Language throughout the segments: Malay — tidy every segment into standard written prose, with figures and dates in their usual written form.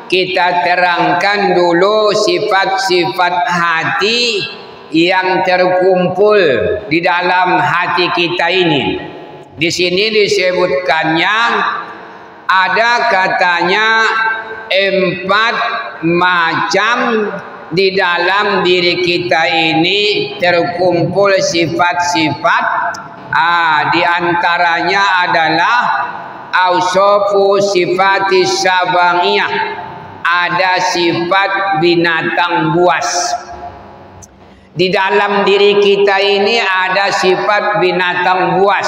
kita terangkan dulu sifat-sifat hati yang terkumpul di dalam hati kita ini. Di sini disebutkannya ada katanya 4 macam di dalam diri kita ini terkumpul sifat-sifat. Di antaranya adalah ausofu sifatis sabangiyah, ada sifat binatang buas. Di dalam diri kita ini ada sifat binatang buas.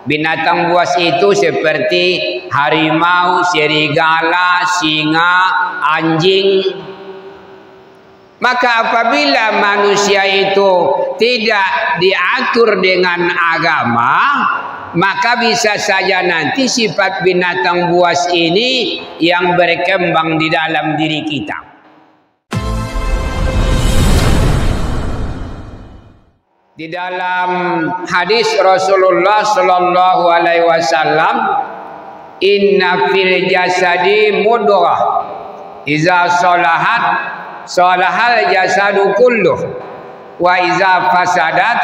Binatang buas itu seperti harimau, serigala, singa, anjing. Maka apabila manusia itu tidak diatur dengan agama, maka bisa saja nanti sifat binatang buas ini yang berkembang di dalam diri kita. Di dalam hadis Rasulullah sallallahu alaihi wasallam, inna fil jasadi mudghah iza salahat salahal jasadu kulluh wa iza fasadat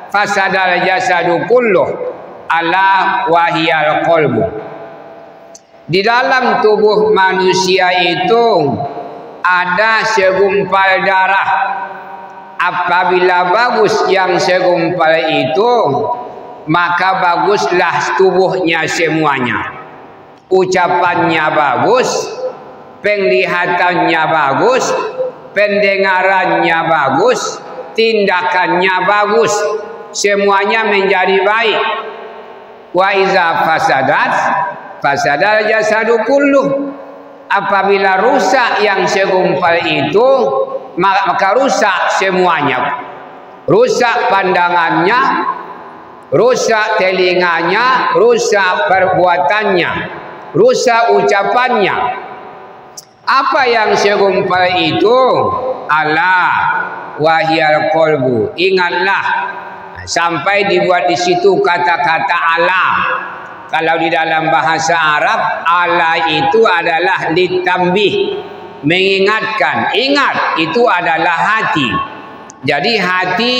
fasadal jasadu kulluh ala wahiyal qalbu. Di dalam tubuh manusia itu ada segumpal darah. Apabila bagus yang segumpal itu, maka baguslah tubuhnya semuanya. Ucapannya bagus, penglihatannya bagus, pendengarannya bagus, tindakannya bagus, semuanya menjadi baik. Wa iza fasadat fasadal jasadu kulluh. Apabila rusak yang segumpal itu, maka rusak semuanya. Rusak pandangannya, rusak telinganya, rusak perbuatannya, rusak ucapannya. Apa yang segumpal itu? Allah wahiyal qalbu. Ingatlah, sampai dibuat di situ kata-kata Allah. Kalau di dalam bahasa Arab, Allah itu adalah litambih, mengingatkan. Ingat, itu adalah hati. Jadi hati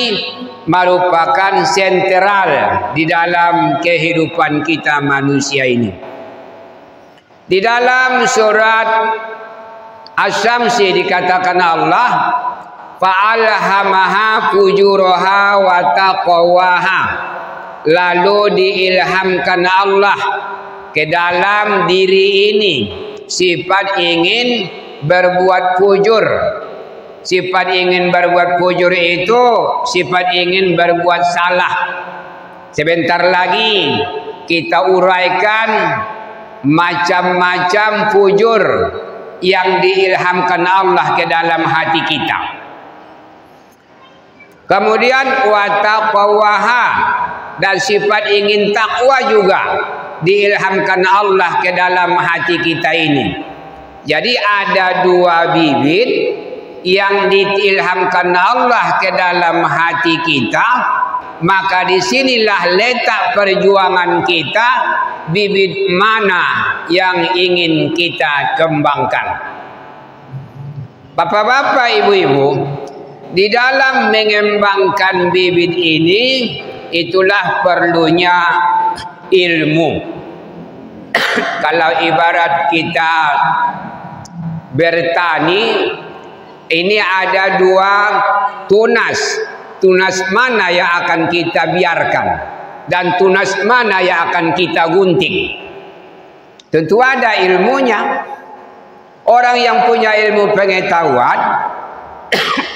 merupakan sentral di dalam kehidupan kita manusia ini. Di dalam surat Asy-Syamsi dikatakan Allah, fa'alhamaha fujuraha wa taqwaha. Lalu diilhamkan Allah ke dalam diri ini sifat ingin berbuat fujur. Sifat ingin berbuat fujur itu sifat ingin berbuat salah. Sebentar lagi kita uraikan macam-macam fujur yang diilhamkan Allah ke dalam hati kita. Kemudian wataqwaha, dan sifat ingin takwa juga diilhamkan Allah ke dalam hati kita ini. Jadi ada 2 bibit yang diilhamkan Allah ke dalam hati kita, maka disinilah letak perjuangan kita, bibit mana yang ingin kita kembangkan. Bapak-bapak, ibu-ibu, di dalam mengembangkan bibit ini, itulah perlunya ilmu. Kalau ibarat kita bertani, ini ada 2 tunas. Tunas mana yang akan kita biarkan dan tunas mana yang akan kita gunting. Tentu ada ilmunya. Orang yang punya ilmu pengetahuan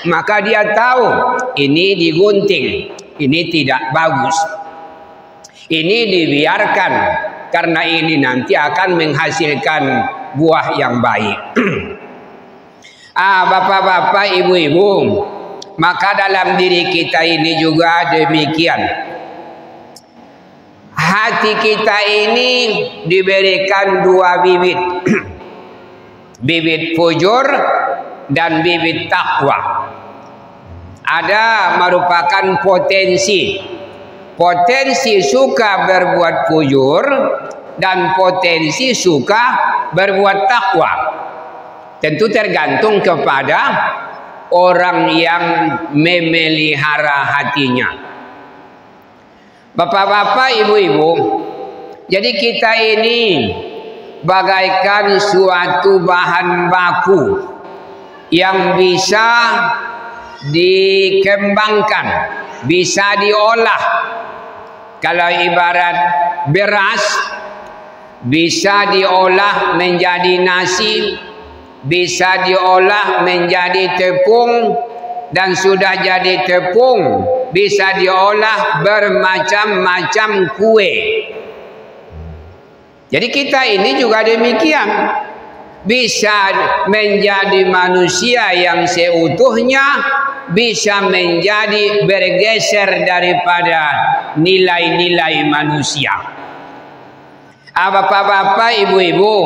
maka dia tahu ini digunting, ini tidak bagus, ini dibiarkan karena ini nanti akan menghasilkan buah yang baik. Bapak-bapak, ibu-ibu, maka dalam diri kita ini juga demikian. Hati kita ini diberikan 2 bibit. Bibit fujur dan bibit takwa. Ada merupakan potensi. Potensi suka berbuat fujur dan potensi suka berbuat takwa. Tentu tergantung kepada orang yang memelihara hatinya. Bapak-bapak, ibu-ibu, jadi kita ini bagaikan suatu bahan baku yang bisa dikembangkan, bisa diolah. Kalau ibarat beras, bisa diolah menjadi nasi, bisa diolah menjadi tepung, dan sudah jadi tepung bisa diolah bermacam-macam kue. Jadi kita ini juga demikian, bisa menjadi manusia yang seutuhnya, bisa menjadi bergeser daripada nilai-nilai manusia. Bapak-bapak, ibu-ibu,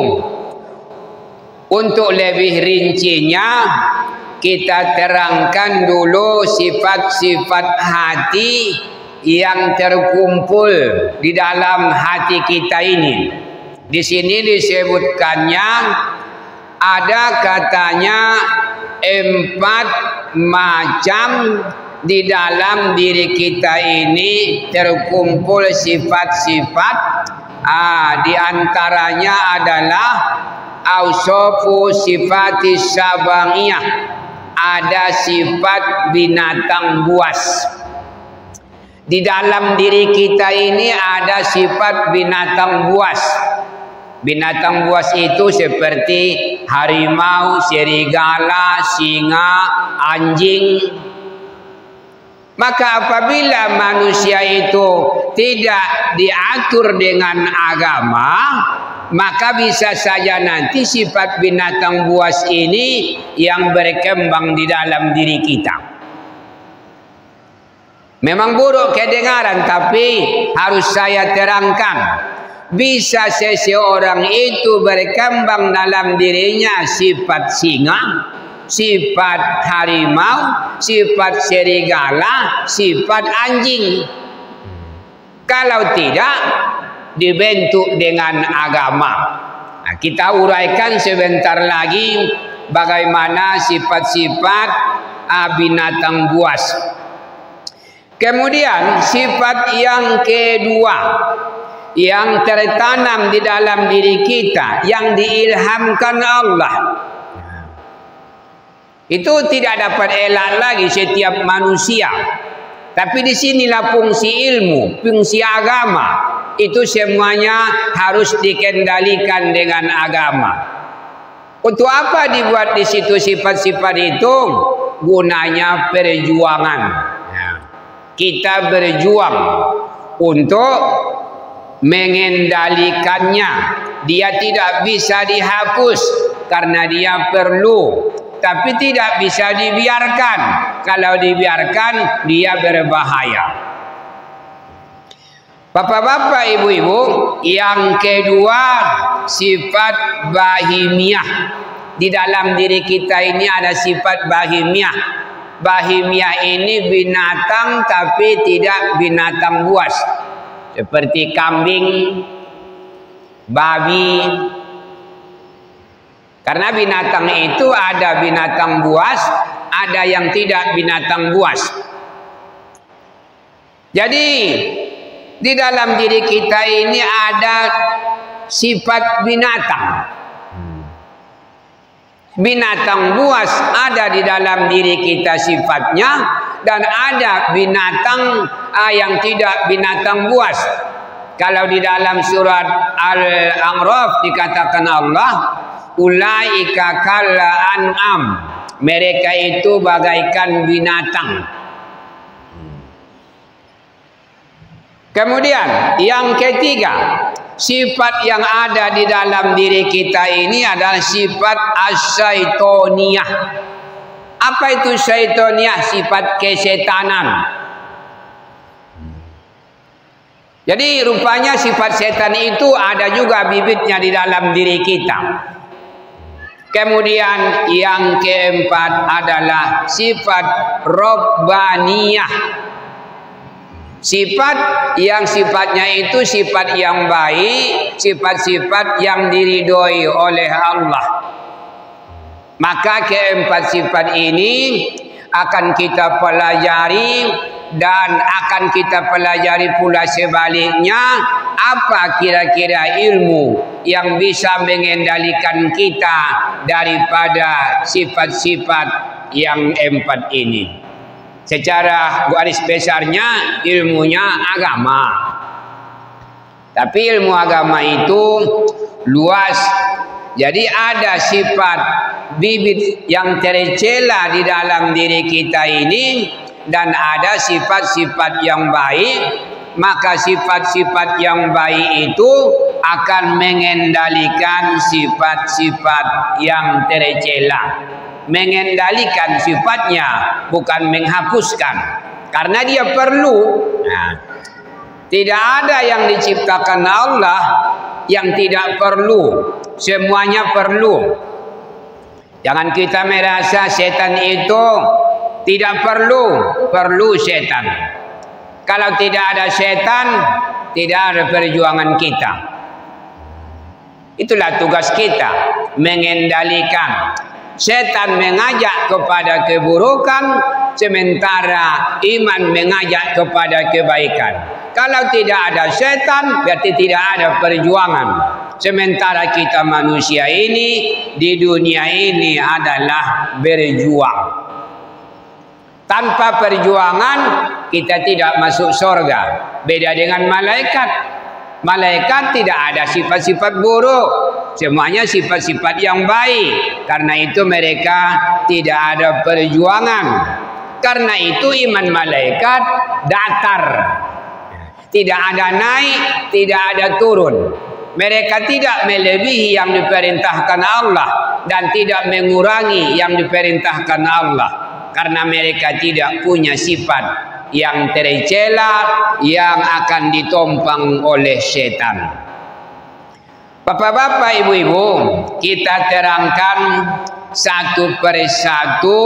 untuk lebih rincinya kita terangkan dulu sifat-sifat hati yang terkumpul di dalam hati kita ini. Di sini disebutkannya ada katanya 4 macam di dalam diri kita ini terkumpul sifat-sifat. Di antaranya adalah ausofu sifati sabangiyah, ada sifat binatang buas. Di dalam diri kita ini ada sifat binatang buas. Binatang buas itu seperti harimau, serigala, singa, anjing. Maka apabila manusia itu tidak diatur dengan agama, maka bisa saja nanti sifat binatang buas ini yang berkembang di dalam diri kita. Memang buruk kedengaran, tapi harus saya terangkan. Bisa seseorang itu berkembang dalam dirinya sifat singa, sifat harimau, sifat serigala, sifat anjing. Kalau tidak dibentuk dengan agama. Kita uraikan sebentar lagi bagaimana sifat-sifat binatang buas. Kemudian sifat yang kedua yang tertanam di dalam diri kita, yang diilhamkan Allah, itu tidak dapat elak lagi setiap manusia. Tapi di sinilah fungsi ilmu, fungsi agama. Itu semuanya harus dikendalikan dengan agama. Untuk apa dibuat di situ sifat-sifat itu? Gunanya perjuangan. Kita berjuang untuk mengendalikannya. Dia tidak bisa dihapus karena dia perlu, tapi tidak bisa dibiarkan. Kalau dibiarkan, dia berbahaya. Bapak-bapak, ibu-ibu, yang kedua sifat bahimiyah. Di dalam diri kita ini ada sifat bahimiyah. Bahimiyah ini binatang tapi tidak binatang buas. Seperti kambing, babi. Karena binatang itu ada binatang buas, ada yang tidak binatang buas. Jadi di dalam diri kita ini ada sifat binatang. Binatang buas ada di dalam diri kita sifatnya, dan ada binatang yang tidak binatang buas. Kalau di dalam surat Al-A'raf dikatakan Allah, ulaika kalla an'am, mereka itu bagaikan binatang. Kemudian yang ketiga, sifat yang ada di dalam diri kita ini adalah sifat as-syaitoniyah. Apa itu syaitoniyah? Sifat kesetanan. Jadi rupanya sifat setan itu ada juga bibitnya di dalam diri kita. Kemudian yang keempat adalah sifat robbaniyah. Sifat yang sifatnya itu sifat yang baik, sifat-sifat yang diridhoi oleh Allah. Maka keempat sifat ini akan kita pelajari, dan akan kita pelajari pula sebaliknya, apa kira-kira ilmu yang bisa mengendalikan kita daripada sifat-sifat yang empat ini. Secara garis besarnya ilmunya agama. Tapi ilmu agama itu luas. Jadi ada sifat bibit yang tercela di dalam diri kita ini, dan ada sifat-sifat yang baik. Maka sifat-sifat yang baik itu akan mengendalikan sifat-sifat yang tercela. Mengendalikan sifatnya, bukan menghapuskan. Karena dia perlu. Nah, tidak ada yang diciptakan Allah yang tidak perlu. Semuanya perlu. Jangan kita merasa setan itu tidak perlu. Perlu setan. Kalau tidak ada setan, tidak ada perjuangan kita. Itulah tugas kita, mengendalikan. Setan mengajak kepada keburukan, sementara iman mengajak kepada kebaikan. Kalau tidak ada setan, berarti tidak ada perjuangan. Sementara kita manusia ini di dunia ini adalah berjuang. Tanpa perjuangan kita tidak masuk surga. Beda dengan malaikat. Malaikat tidak ada sifat-sifat buruk. Semuanya sifat-sifat yang baik. Karena itu mereka tidak ada perjuangan. Karena itu iman malaikat datar. Tidak ada naik, tidak ada turun. Mereka tidak melebihi yang diperintahkan Allah dan tidak mengurangi yang diperintahkan Allah. Karena mereka tidak punya sifat yang tercela yang akan ditompang oleh setan. Bapak-bapak, ibu-ibu, kita terangkan satu persatu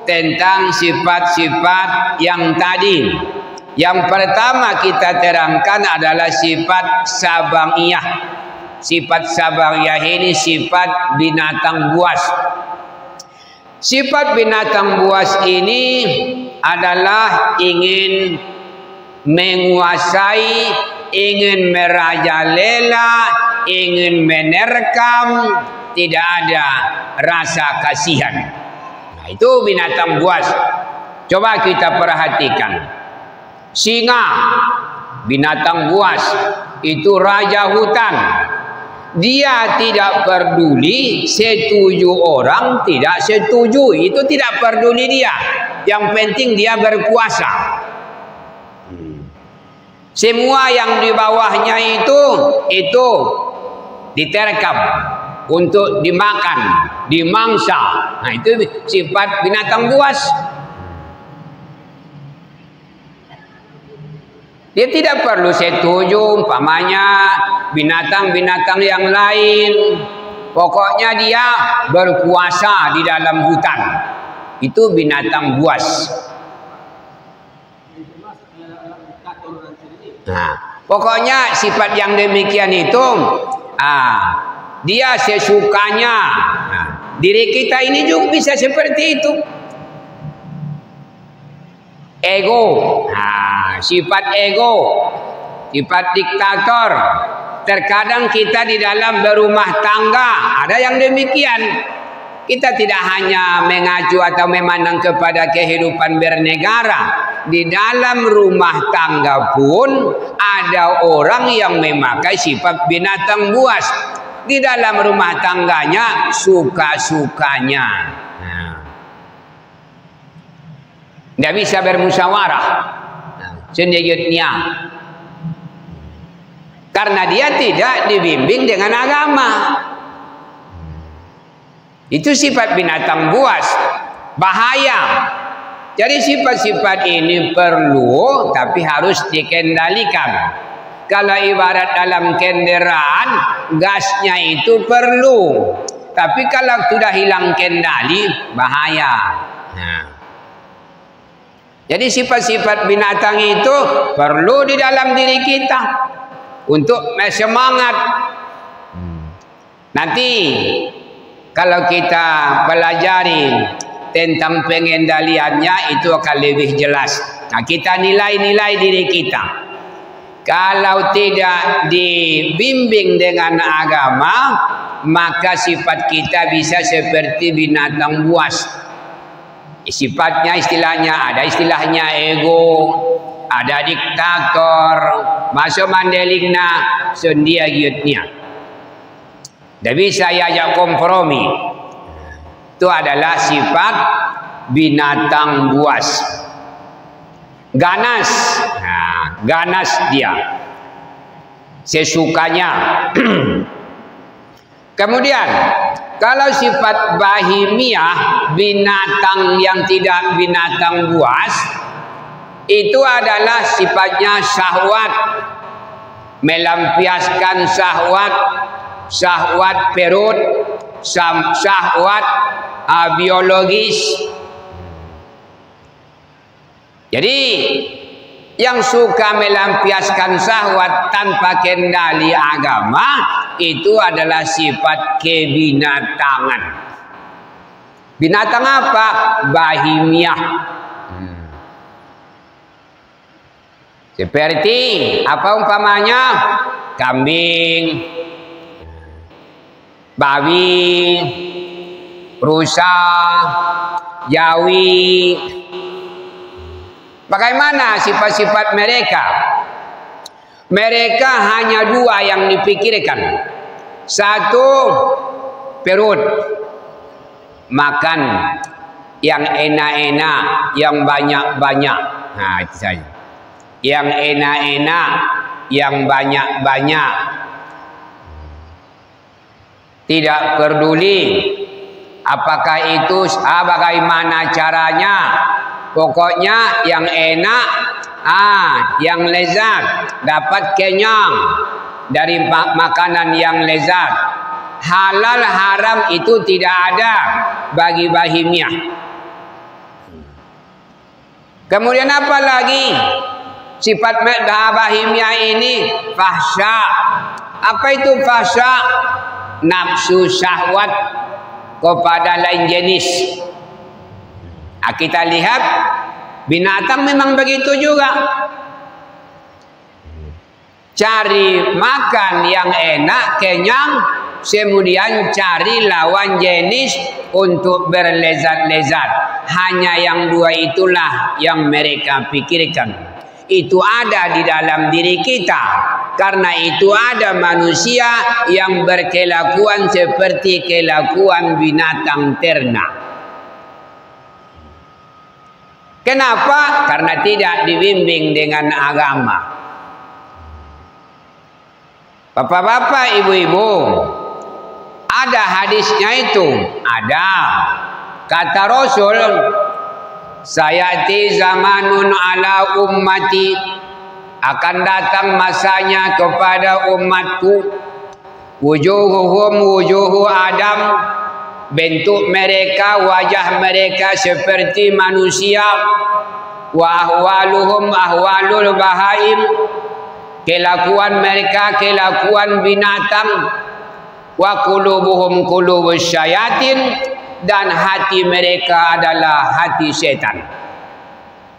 tentang sifat-sifat yang tadi. Yang pertama kita terangkan adalah sifat sabangiyah. Sifat sabangiyah ini sifat binatang buas. Sifat binatang buas ini adalah ingin menguasai, ingin merajalela, ingin menerkam, tidak ada rasa kasihan. Nah, itu binatang buas. Coba kita perhatikan. Singa, binatang buas, itu raja hutan. Dia tidak peduli setuju orang, tidak setuju. Itu tidak peduli dia. Yang penting dia berkuasa. Semua yang di bawahnya itu diterkam untuk dimakan, dimangsa. Nah, itu sifat binatang buas. Dia tidak perlu setuju umpamanya binatang-binatang yang lain. Pokoknya dia berkuasa di dalam hutan. Itu binatang buas. Nah, pokoknya sifat yang demikian itu dia sesukanya. Nah, diri kita ini juga bisa seperti itu. Ego. Nah, sifat ego, sifat diktator. Terkadang kita di dalam berumah tangga ada yang demikian. Kita tidak hanya mengacu atau memandang kepada kehidupan bernegara. Di dalam rumah tangga pun ada orang yang memakai sifat binatang buas. Di dalam rumah tangganya suka-sukanya. Tidak bisa bermusyawarah sendirinya. Karena dia tidak dibimbing dengan agama. Itu sifat binatang buas. Bahaya. Jadi sifat-sifat ini perlu, tapi harus dikendalikan. Kalau ibarat dalam kendaraan, gasnya itu perlu. Tapi kalau sudah hilang kendali, bahaya. Nah. Jadi sifat-sifat binatang itu perlu di dalam diri kita untuk semangat. Nanti kalau kita pelajari tentang pengendaliannya itu akan lebih jelas. Nah, kita nilai-nilai diri kita. Kalau tidak dibimbing dengan agama, maka sifat kita bisa seperti binatang buas. Sifatnya istilahnya, ada istilahnya ego, ada diktator, masuk Mandeligna, sendia giutnya. Tidak bisa ajak kompromi. Itu adalah sifat binatang buas. Ganas. Nah, ganas dia. Sesukanya. Kemudian, kalau sifat bahimiah, binatang yang tidak binatang buas, itu adalah sifatnya syahwat. Melampiaskan syahwat, syahwat perut, syahwat biologis. Jadi yang suka melampiaskan syahwat tanpa kendali agama itu adalah sifat kebinatangan. Binatang apa? Bahimiah. Seperti apa umpamanya? Kambing, babi, rusa, jawi. Bagaimana sifat-sifat mereka? Mereka hanya dua yang dipikirkan. Satu, perut. Makan yang enak-enak, yang banyak-banyak. Nah, itu saja. Yang enak-enak, yang banyak-banyak. Tidak peduli apakah itu bagaimana caranya. Pokoknya yang enak, yang lezat, dapat kenyang dari makanan yang lezat. Halal haram itu tidak ada bagi bahimiah. Kemudian apa lagi? Sifat bahimiah ini fahsya. Apa itu fahsya? Nafsu syahwat kepada lain jenis. Kita lihat binatang memang begitu juga. Cari makan yang enak, kenyang, kemudian cari lawan jenis untuk berlezat-lezat. Hanya yang dua itulah yang mereka pikirkan. Itu ada di dalam diri kita. Karena itu ada manusia yang berkelakuan seperti kelakuan binatang ternak. Kenapa? Karena tidak dibimbing dengan agama. Bapak-bapak, ibu-ibu, ada hadisnya itu. Ada. Kata Rasul, sayati zamanun ala ummati, akan datang masanya kepada umatku, wujuhuhum wujuhu Adam, bentuk mereka, wajah mereka seperti manusia, wa ahwaluhum ahwalul bahaim, kelakuan mereka kelakuan binatang, wa qulubuhum qulubus syayatin, dan hati mereka adalah hati setan.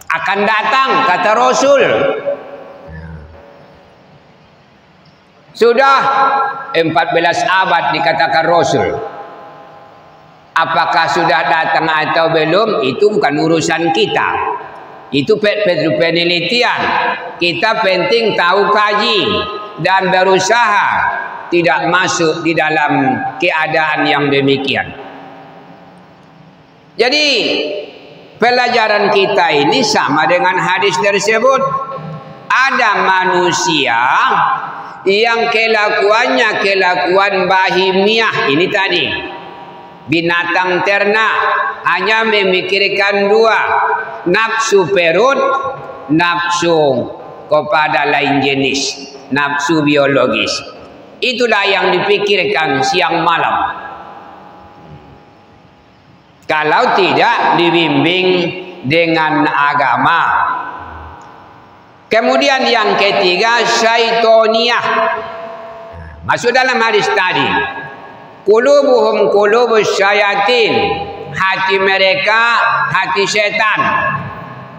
Akan datang, kata Rasul. Sudah 14 abad dikatakan Rasul. Apakah sudah datang atau belum, itu bukan urusan kita. Itu penelitian. Kita penting tahu, kaji, dan berusaha tidak masuk di dalam keadaan yang demikian. Jadi pelajaran kita ini sama dengan hadis tersebut. Ada manusia yang kelakuannya kelakuan bahimiah ini tadi. Binatang ternak hanya memikirkan dua, nafsu perut, nafsu kepada lain jenis, nafsu biologis. Itulah yang dipikirkan siang malam. Kalau tidak dibimbing dengan agama. Kemudian yang ketiga, syaitoniah. Masuk dalam hadis tadi. Qulubuhum qulubus syayatin. Hati mereka hati setan.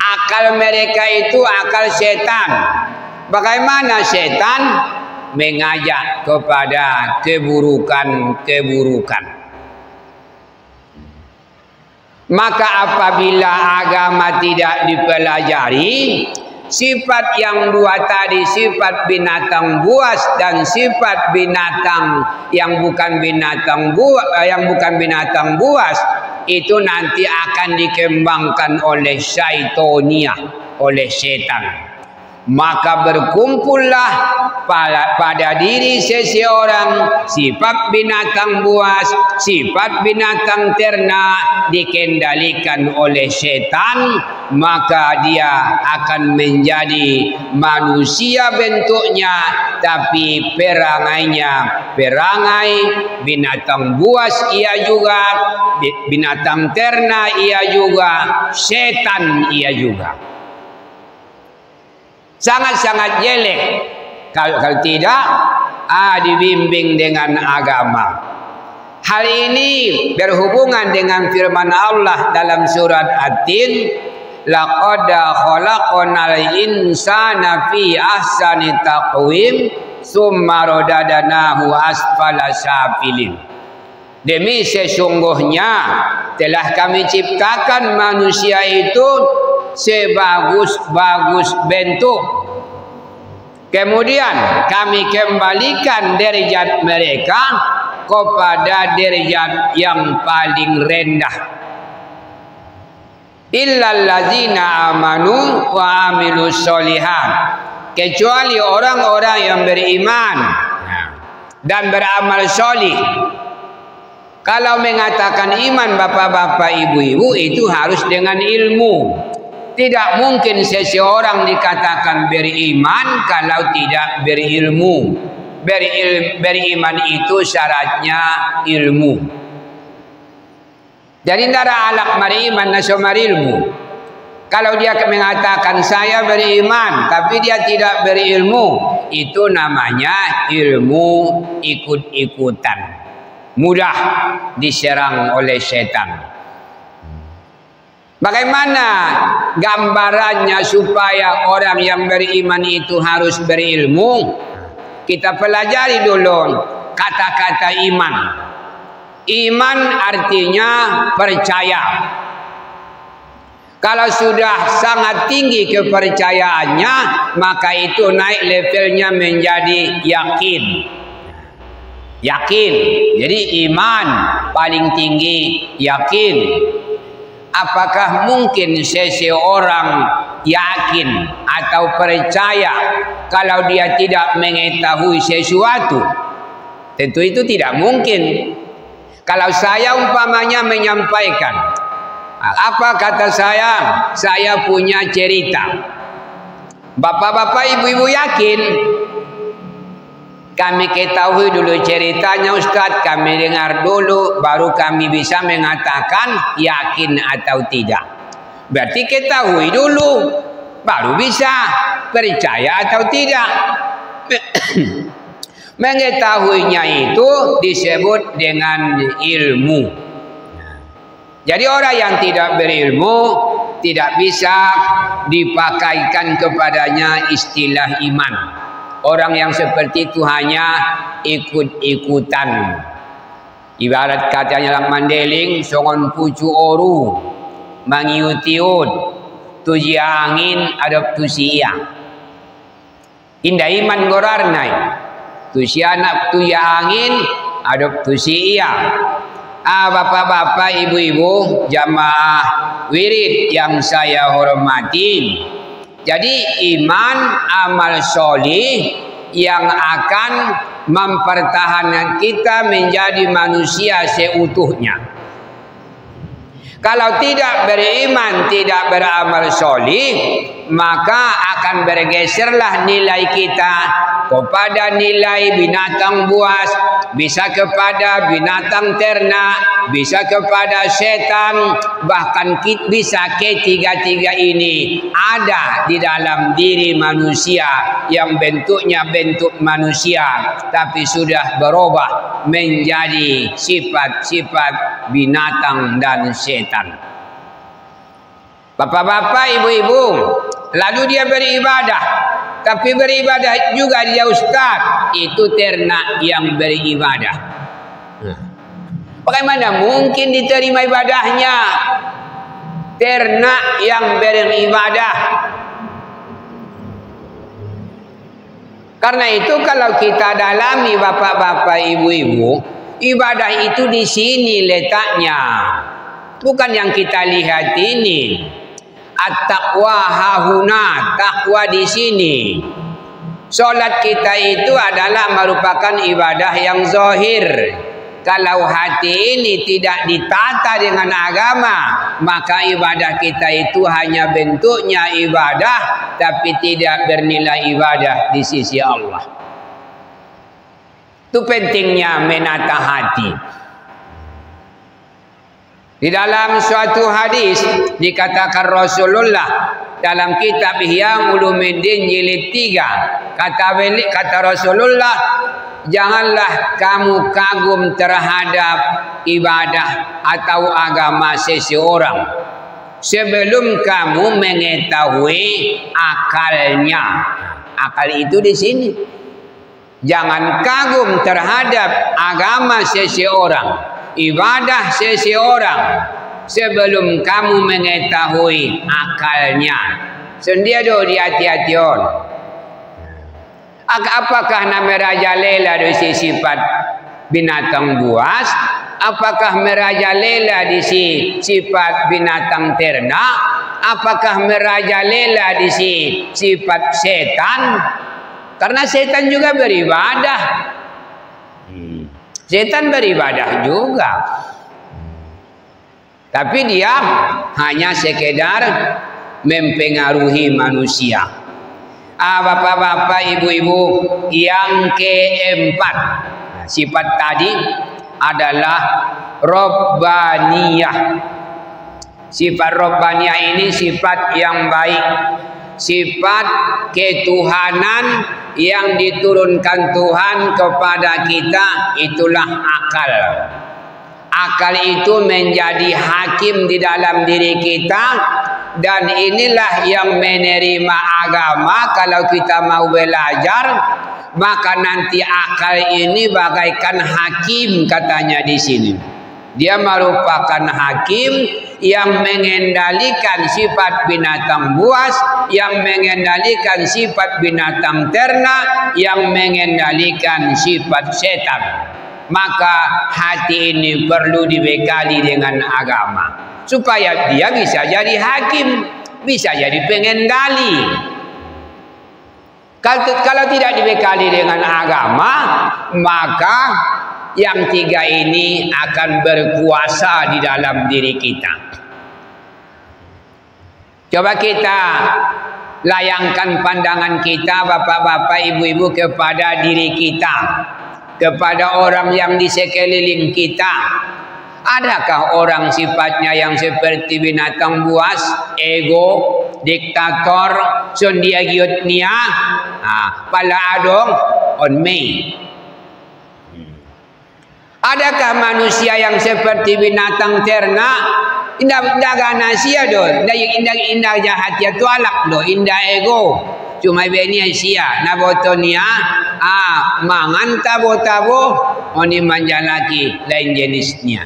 Akal mereka itu akal setan. Bagaimana setan? Mengajak kepada keburukan-keburukan. Maka apabila agama tidak dipelajari, sifat yang dua tadi, sifat binatang buas dan sifat binatang yang bukan binatang buas, itu nanti akan dikembangkan oleh syaitonia, oleh setan. Maka berkumpullah pada diri seseorang sifat binatang buas, sifat binatang ternak dikendalikan oleh setan, maka dia akan menjadi manusia bentuknya, tapi perangainya perangai binatang buas ia juga, binatang ternak ia juga, setan ia juga. Sangat-sangat jelek kalau tidak dibimbing dengan agama. Hal ini berhubungan dengan firman Allah dalam surat At-Tin, laqad khalaqnal insana fi ahsani taqwim summa radadnahu asfala safilin. Demi sesungguhnya telah kami ciptakan manusia itu sebagus-bagus bentuk. Kemudian kami kembalikan derajat mereka kepada derajat yang paling rendah. Illal ladzina amanu wa amilus sholihat. Kecuali orang-orang yang beriman dan beramal solih. Kalau mengatakan iman bapak-bapak ibu-ibu itu harus dengan ilmu. Tidak mungkin seseorang dikatakan beriman kalau tidak berilmu. Beriman itu syaratnya ilmu. Jadi antara alak mariman nasomar ilmu. Kalau dia mengatakan saya beriman tapi dia tidak berilmu, itu namanya ilmu ikut-ikutan. Mudah diserang oleh setan. Bagaimana gambarannya supaya orang yang beriman itu harus berilmu? Kita pelajari dulu kata-kata iman. Iman artinya percaya. Kalau sudah sangat tinggi kepercayaannya, maka itu naik levelnya menjadi yakin. Yakin. Jadi iman paling tinggi yakin. Apakah mungkin seseorang yakin atau percaya kalau dia tidak mengetahui sesuatu? Tentu itu tidak mungkin. Kalau saya umpamanya menyampaikan, apa kata saya? Saya punya cerita. Bapak-bapak, ibu-ibu yakin? Kami ketahui dulu ceritanya Ustadz, kami dengar dulu, baru kami bisa mengatakan yakin atau tidak. Berarti ketahui dulu, baru bisa percaya atau tidak. Mengetahuinya itu disebut dengan ilmu. Jadi orang yang tidak berilmu tidak bisa dipakaikan kepadanya istilah iman. Orang yang seperti itu hanya ikut-ikutan. Ibarat katanya lang mandeling, songon pucu oru, mangiutiut, tuji angin, adop tusia. Indah iman gorarnai, tusia anak tuya angin, adop tusia. Bapak-bapak, ibu-ibu, jamaah wirid yang saya hormati. Jadi iman amal solih yang akan mempertahankan kita menjadi manusia seutuhnya. Kalau tidak beriman, tidak beramal solih, maka akan bergeserlah nilai kita kepada nilai binatang buas, bisa kepada binatang ternak, bisa kepada setan, bahkan bisa ketiga-tiga ini ada di dalam diri manusia yang bentuknya bentuk manusia tapi sudah berubah menjadi sifat-sifat binatang dan setan. Bapak-bapak, ibu-ibu, lalu dia beribadah, tapi beribadah juga dia ustaz, itu ternak yang beribadah. Bagaimana mungkin diterima ibadahnya ternak yang beribadah? Karena itu kalau kita dalami bapak-bapak, ibu-ibu, ibadah itu di sini letaknya, bukan yang kita lihat ini. At-taqwa hahuna, takwa di sini. Solat kita itu adalah merupakan ibadah yang zahir. Kalau hati ini tidak ditata dengan agama, maka ibadah kita itu hanya bentuknya ibadah, tapi tidak bernilai ibadah di sisi Allah. Itu pentingnya menata hati. Di dalam suatu hadis dikatakan Rasulullah dalam kitab Ihya Ulumuddin jilid 3, kata Rasulullah, janganlah kamu kagum terhadap ibadah atau agama seseorang sebelum kamu mengetahui akalnya. Akal itu di sini. Jangan kagum terhadap agama seseorang, ibadah seseorang sebelum kamu mengetahui akalnya. Sendia di hati-hation. Apakah nama merajalela di sifat binatang buas? Apakah merajalela di sifat binatang ternak? Apakah merajalela di sifat setan? Karena setan juga beribadah. Setan beribadah juga. Tapi dia hanya sekedar mempengaruhi manusia. Bapak-bapak, ibu-ibu, yang keempat, sifat tadi adalah Rabbaniyah. Sifat Rabbaniyah ini sifat yang baik, sifat ketuhanan yang diturunkan Tuhan kepada kita, itulah akal. Akal itu menjadi hakim di dalam diri kita, dan inilah yang menerima agama. Kalau kita mau belajar, maka nanti akal ini bagaikan hakim, katanya di sini. Dia merupakan hakim yang mengendalikan sifat binatang buas, yang mengendalikan sifat binatang ternak, yang mengendalikan sifat setan. Maka hati ini perlu dibekali dengan agama supaya dia bisa jadi hakim, bisa jadi pengendali. Kalau tidak dibekali dengan agama, maka yang tiga ini akan berkuasa di dalam diri kita. Coba kita layangkan pandangan kita, bapak-bapak, ibu-ibu, kepada diri kita, kepada orang yang di sekeliling kita. Adakah orang sifatnya yang seperti binatang buas, ego, diktator, sondiagiotnia, pala adong, on me? Adakah manusia yang seperti binatang ternak? Indah ganasia do, indah jahat ya tualak do, indah ego. Cuma benia sia, nabotonia, mangan tabo-tabo, oni manjalaki lain jenisnya.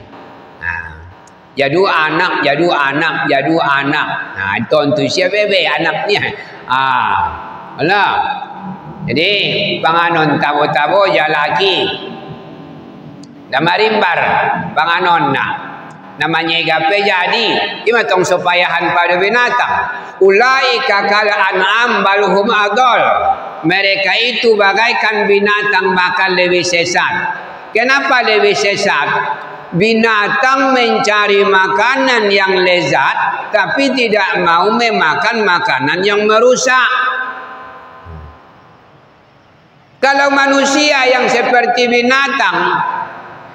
Jadu anak. Nah, tontu sia bebe anaknya. Alah. Jadi panganon tabo-tabo jalaki. Damarimbar panganon na. Namanya gape jadi imatong supayahan pada binatang. Ulaika kal an'am balhum adol. Mereka itu bagaikan binatang, bahkan lebih sesat. Kenapa lebih sesat? Binatang mencari makanan yang lezat, tapi tidak mau memakan makanan yang merusak. Kalau manusia yang seperti binatang,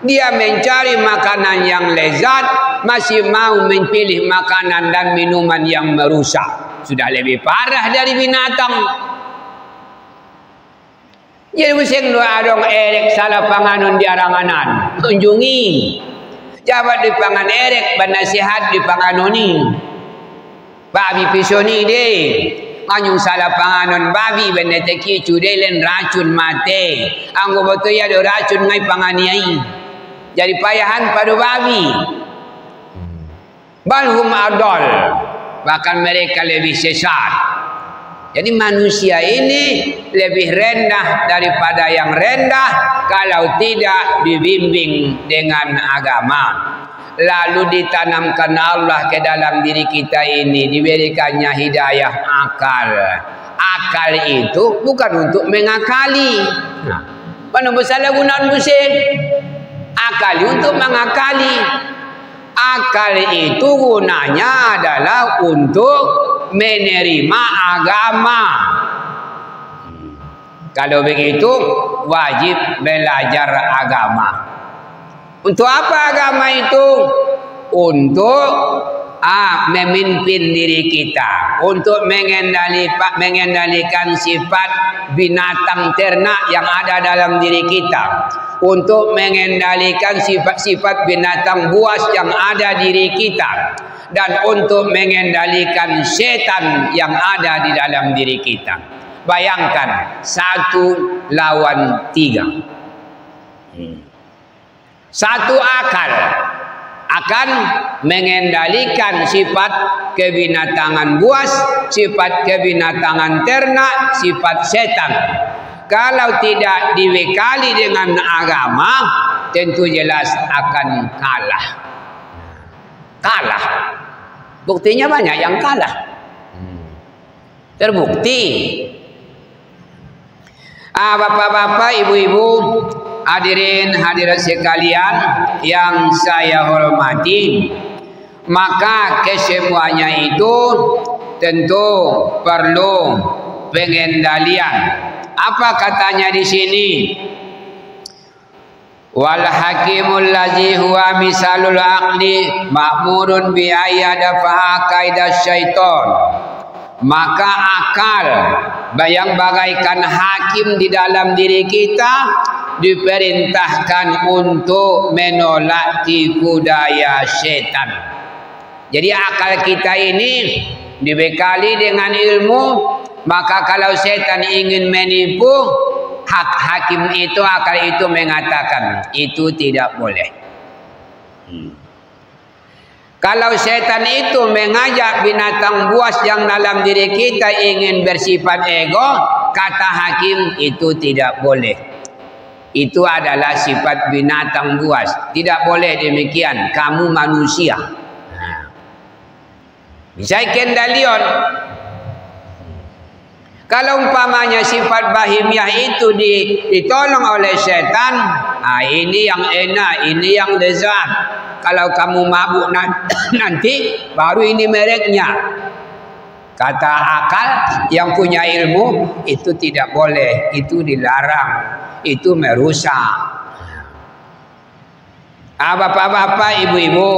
dia mencari makanan yang lezat, masih mau memilih makanan dan minuman yang merusak. Sudah lebih parah dari binatang. Jadi useng doa dong erek salah panganon di aranganan. Kunjungi. Jawab di pangan erek, banasihat di panganoni. Babi pisoni deh. Anyung salah panganon babi beneteki cudelen racun mate. Anggo betul ya do racun ngai panganiai. Jadi payahan pada babi. Balhum adol. Bahkan mereka lebih sesat. Jadi manusia ini lebih rendah daripada yang rendah kalau tidak dibimbing dengan agama. Lalu ditanamkan Allah ke dalam diri kita ini, diberikannya hidayah akal. Akal itu bukan untuk mengakali. Nah, mana bersalah gunaan musim? Akal untuk mengakali. Akal itu gunanya adalah untuk menerima agama. Kalau begitu wajib belajar agama. Untuk apa agama itu? Untuk memimpin diri kita, untuk mengendalikan sifat binatang ternak yang ada dalam diri kita, untuk mengendalikan sifat-sifat binatang buas yang ada diri kita, dan untuk mengendalikan setan yang ada di dalam diri kita. Bayangkan 1 lawan 3. Satu akal akan mengendalikan sifat kebinatangan buas, sifat kebinatangan ternak, sifat setan. Kalau tidak dibekali dengan agama, tentu jelas akan kalah. Kalah. Buktinya banyak yang kalah. Terbukti. Bapak-bapak, ibu-ibu, hadirin hadirat sekalian yang saya hormati, maka kesemuanya itu tentu perlu pengendalian. Apa katanya di sini? Wal hakimul ladzi huwa misalul aqli ma'murun bi ayyadafa kaidah syaiton. Maka akal yang bagaikan hakim di dalam diri kita diperintahkan untuk menolak tipu daya setan. Jadi akal kita ini dibekali dengan ilmu, maka kalau setan ingin menipu, hak hakim itu, akal itu mengatakan itu tidak boleh. Kalau setan itu mengajak binatang buas yang dalam diri kita ingin bersifat ego, kata hakim itu tidak boleh. Itu adalah sifat binatang buas. Tidak boleh demikian. Kamu manusia. Bisa kendalion. Kalau umpamanya sifat bahimiah itu ditolong oleh setan, ini yang enak, ini yang lezat. Kalau kamu mabuk nanti, baru ini mereknya. Kata akal yang punya ilmu, itu tidak boleh, itu dilarang, itu merusak. Bapak-bapak, ibu-ibu,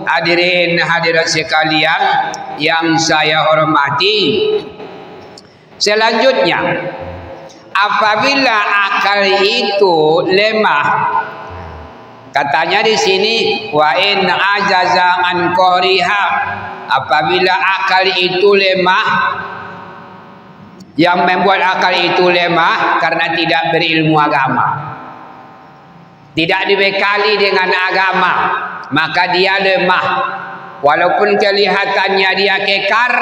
hadirin hadirat sekalian yang saya hormati. Selanjutnya, apabila akal itu lemah, katanya di sini wa in ajaza an qariha, apabila akal itu lemah, yang membuat akal itu lemah karena tidak berilmu agama, tidak dibekali dengan agama, maka dia lemah. Walaupun kelihatannya dia kekar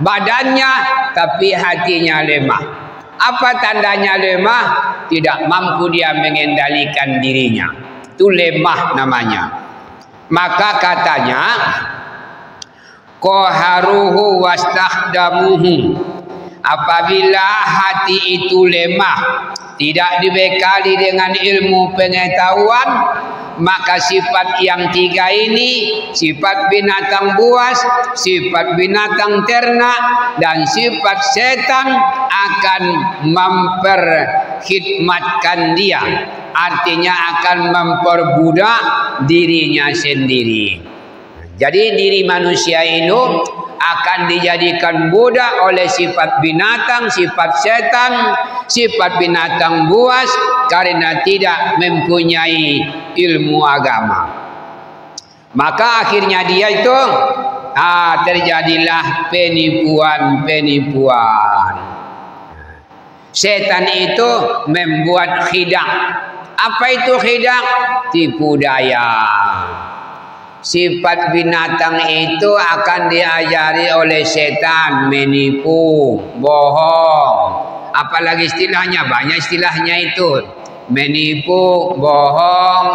badannya, tapi hatinya lemah. Apa tandanya lemah? Tidak mampu dia mengendalikan dirinya. Itu lemah namanya. Maka katanya qaharuhu wastakhdamuhu, apabila hati itu lemah, tidak dibekali dengan ilmu pengetahuan, maka sifat yang tiga ini, sifat binatang buas, sifat binatang ternak, dan sifat setan akan khidmatkan dia. Artinya akan memperbudak dirinya sendiri. Jadi diri manusia itu akan dijadikan budak oleh sifat binatang, sifat setan, sifat binatang buas karena tidak mempunyai ilmu agama. Maka akhirnya dia itu terjadilah penipuan-penipuan. Setan itu membuat khidak. Apa itu khidak? Tipu daya. Sifat binatang itu akan diajari oleh setan, menipu, bohong. Apalagi istilahnya, banyak istilahnya itu. Menipu, bohong,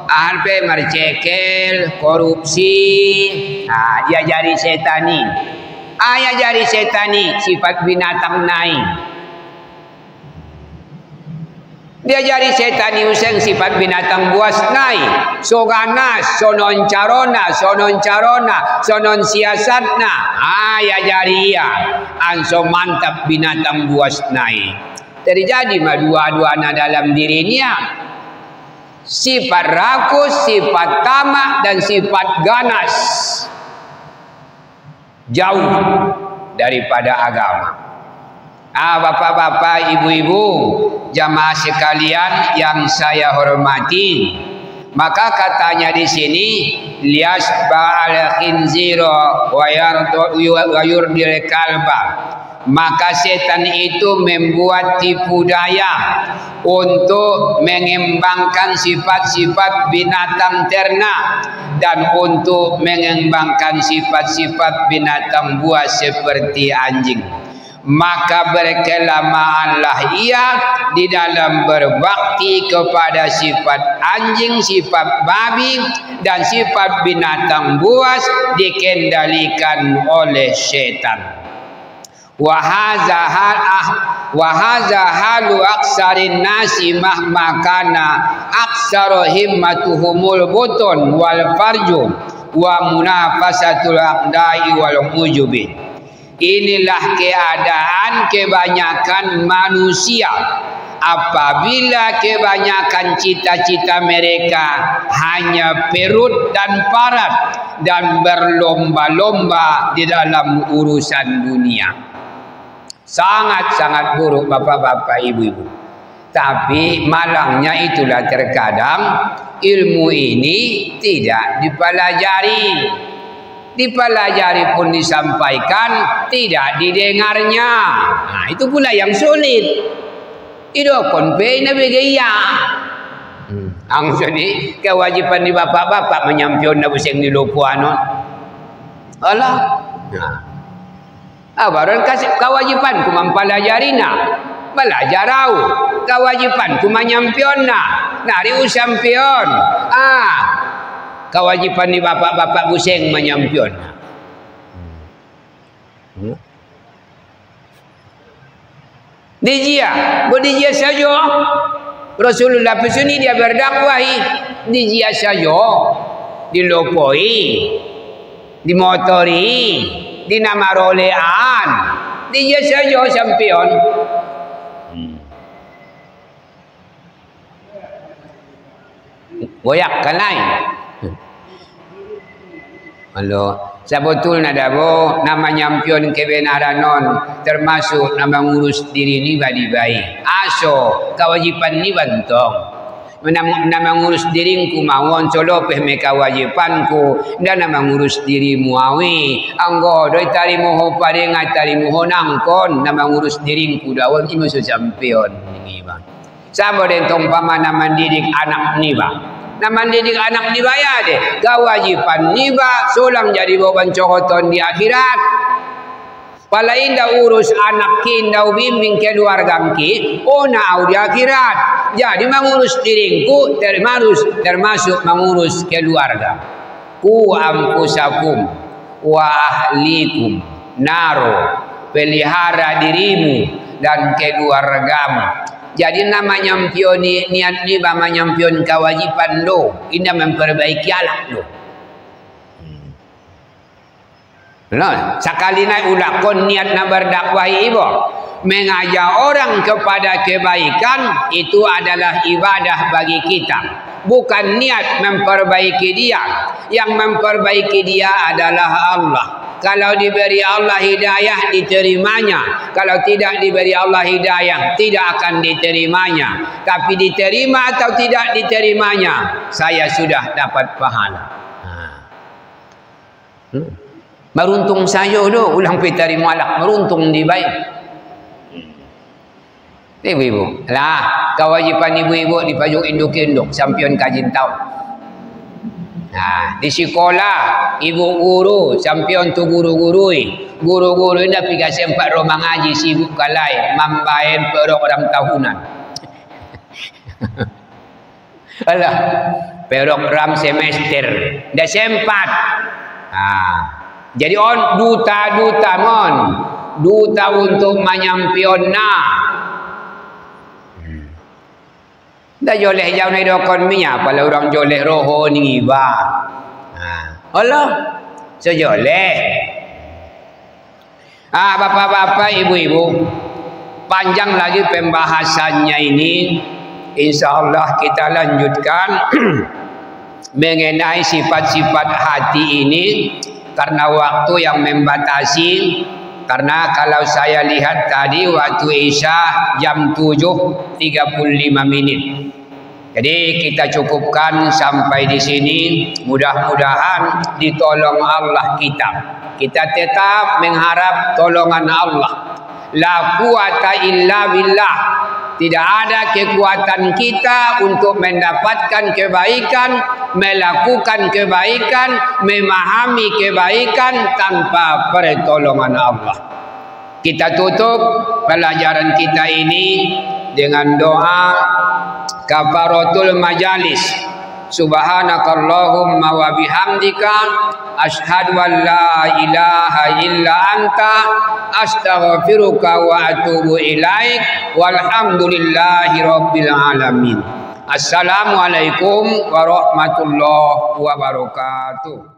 harpe mercekel, korupsi. Nah, dia jari setani. Ayah jari setani, sifat binatang naik. Dia jari setani useng sifat binatang buas naik. So ganas, sonon carona, sonon siasatna. Ya jari ya. Anso mantap binatang buas naik. Terjadi dua-duanya dalam dirinya. Sifat rakus, sifat tamak, dan sifat ganas. Jauh daripada agama. Bapak-bapak, ibu-ibu, jamaah sekalian yang saya hormati, maka katanya di sini lias ba'al khinziro wa yurdil kalba. Maka setan itu membuat tipu daya untuk mengembangkan sifat-sifat binatang ternak dan untuk mengembangkan sifat-sifat binatang buas seperti anjing. Maka berkelamaanlah ia di dalam berbakti kepada sifat anjing, sifat babi, dan sifat binatang buas dikendalikan oleh setan. Wahaza halu aksarin nasi mahmakana aksaro himmatuhumul butun wal farju wa munafasatul aqdai wal mujubin. Inilah keadaan kebanyakan manusia apabila kebanyakan cita-cita mereka hanya perut dan parat dan berlomba-lomba di dalam urusan dunia. Sangat-sangat buruk bapak-bapak, ibu-ibu. Tapi malangnya itulah terkadang ilmu ini tidak dipelajari. Dipelajari pun disampaikan, tidak didengarnya. Nah, itu pula yang sulit. Itu konvei nabi gaya. Angsoni kewajiban di bapak-bapak menyampion na buseng di lopuanon. Alah. Baru kasih kewajiban ku mempelajarina. Belajar au. Kewajiban ku menyampionna. Nari usampion. Kewajiban di bapak-bapak buseng menyampion. Dijia, bodijia saja. Rasulullah pesuni dia berdakwahi. Dijia saja, dilopoi, dimotori, dinamarolean. Dijia saja sampion. Goyak kan lain. Halo, sebetulnya dabo nama nyampion kebenaran non termasuk nama ngurus diri ni badi baik. Aso kewajiban ni bantong. Nama ngurus diriku mawon solopeh me kewajibanku dan nama ngurus diri muawi. Anggo doi tari moho padengai tari moho nangkon nama ngurus diriku dawon imu sampion ni bang. Sama dentong pamana mendidik anak ni bang. Nama didik anak dibayar deh. Kewajiban niba solang jadi beban cokoton di akhirat. Palain dah urus anak kin dah bimbing keluarga ki, ona au di akhirat. Jadi mengurus diriku termasuk mengurus keluarga. Ku ampusakum wa ahlikum naro, pelihara dirimu dan keluargamu. Jadi nama nyampion niat ni bama nyampion kewajiban lo, ini memperbaiki alat lo. Sekali naik ulakon niat na berdakwahi ibo. Mengajak orang kepada kebaikan itu adalah ibadah bagi kita. Bukan niat memperbaiki dia. Yang memperbaiki dia adalah Allah. Kalau diberi Allah hidayah, diterimanya. Kalau tidak diberi Allah hidayah, tidak akan diterimanya. Tapi diterima atau tidak diterimanya, saya sudah dapat pahala. Meruntung saya tu, ulang pitari malak, meruntung di baik. Ibu-ibu, lah kewajiban ibu-ibu di pajuk induk-induk sampion kajin tahun. Nah, di sekolah ibu guru sampion tu guru-guru ini pergi kasih 4 rumah ngaji sibuk kalai mambain program tahunan. Alah, program semester dah sempat. Jadi on duta-duta mon, duta untuk menyampionna. Dah joleh jauh ni dokon minyak pala orang joleh roho ni iba. Allah sejoleh. Bapak-bapak, ibu-ibu, panjang lagi pembahasannya ini. Insyaallah kita lanjutkan mengenai sifat-sifat hati ini karena waktu yang membatasi. Karena kalau saya lihat tadi waktu Isya jam 7.35 menit. Jadi kita cukupkan sampai di sini. Mudah-mudahan ditolong Allah kita. Kita tetap mengharap tolongan Allah. La quwata illa billah. Tidak ada kekuatan kita untuk mendapatkan kebaikan, melakukan kebaikan, memahami kebaikan tanpa pertolongan Allah. Kita tutup pelajaran kita ini dengan doa kafaratul majalis. Subhanakallahumma wa bihamdika asyhadu an la ilaha illa anta astaghfiruka wa atubu ilaik walhamdulillahi rabbil alamin. Assalamualaikum warahmatullahi wabarakatuh.